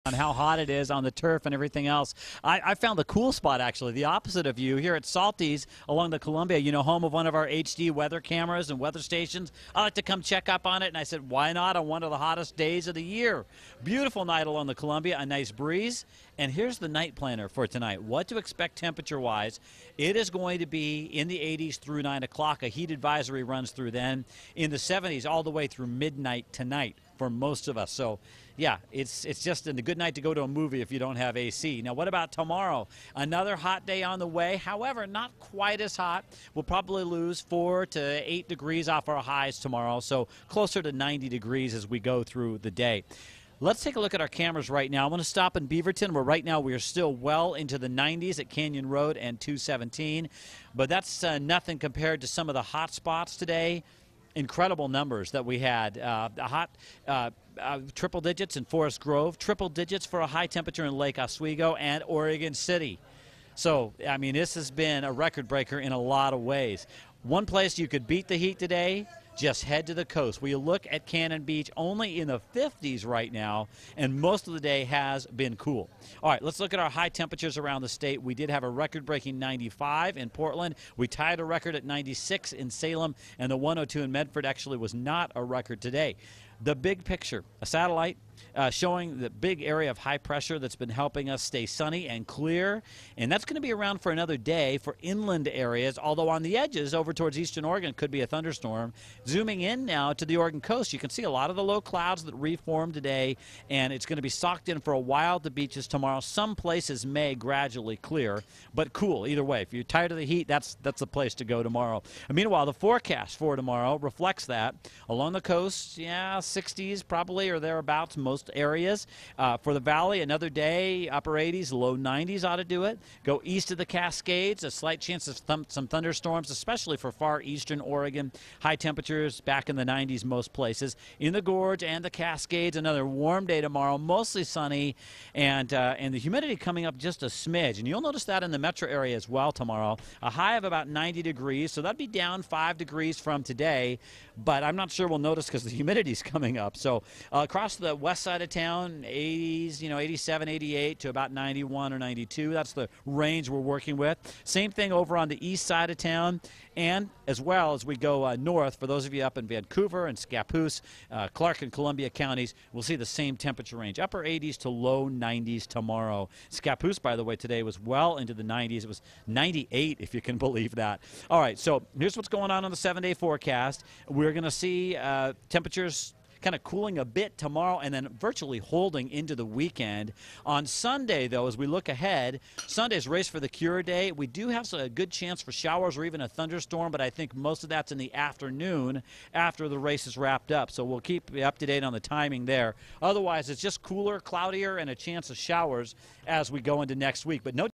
On how hot it is on the turf and everything else. I found the cool spot, actually, the opposite of you, here at Salty's along the Columbia, home of one of our HD weather cameras and weather stations. I like to come check up on it, and I said, why not on one of the hottest days of the year? Beautiful night along the Columbia, a nice breeze. And here's the night planner for tonight. What to expect temperature-wise. It is going to be in the 80s through 9 o'clock. A heat advisory runs through then. In the 70s all the way through midnight tonight for most of us. So, yeah, it's just a good night to go to a movie if you don't have AC. Now, what about tomorrow? Another hot day on the way. However, not quite as hot. We'll probably lose 4 to 8 degrees off our highs tomorrow, so closer to 90 degrees as we go through the day. Let's take a look at our cameras right now. I want to stop in Beaverton, where right now we are still well into the 90s at Canyon Road and 217. But that's nothing compared to some of the hot spots today. Incredible numbers that we had. Triple digits in Forest Grove, triple digits for a high temperature in Lake Oswego and Oregon City. So, I mean, this has been a record breaker in a lot of ways. One place you could beat the heat today, just head to the coast. We look at Cannon Beach, only in the 50s right now, and most of the day has been cool. All right, let's look at our high temperatures around the state. We did have a record-breaking 95 in Portland. We tied a record at 96 in Salem, and the 102 in Medford actually was not a record today. The big picture, a satellite showing the big area of high pressure that's been helping us stay sunny and clear, and that's going to be around for another day for inland areas, although on the edges over towards eastern Oregon could be a thunderstorm. Zooming in now to the Oregon coast, you can see a lot of the low clouds that reformed today, and it's going to be socked in for a while at the beaches tomorrow. Some places may gradually clear, but cool either way. If you're tired of the heat, that's the place to go tomorrow. And meanwhile, the forecast for tomorrow reflects that. Along the coast, yeah, 60s probably or thereabouts most areas. For the valley, another day, upper 80s, low 90s ought to do it. Go east of the Cascades, a slight chance of some thunderstorms, especially for far eastern Oregon. High temperatures back in the 90s most places. In the Gorge and the Cascades, another warm day tomorrow, mostly sunny, and the humidity coming up just a smidge. And you'll notice that in the metro area as well tomorrow. A high of about 90 degrees, so that'd be down 5 degrees from today, but I'm not sure we'll notice because the humidity's coming up. So across the west side of town, 80s, 87, 88 to about 91 or 92. That's the range we're working with. Same thing over on the east side of town, and as well as we go north, for those of you up in Vancouver and Scappoose, Clark and Columbia counties, we'll see the same temperature range, upper 80s to low 90s tomorrow. Scappoose, by the way, today was well into the 90s. It was 98, if you can believe that. All right, so here's what's going on the 7-day forecast. We're going to see temperatures kind of cooling a bit tomorrow and then virtually holding into the weekend. On Sunday, though, as we look ahead, Sunday's Race for the Cure Day. We do have a good chance for showers or even a thunderstorm, but I think most of that's in the afternoon after the race is wrapped up. So we'll keep you up to date on the timing there. Otherwise, it's just cooler, cloudier, and a chance of showers as we go into next week. But no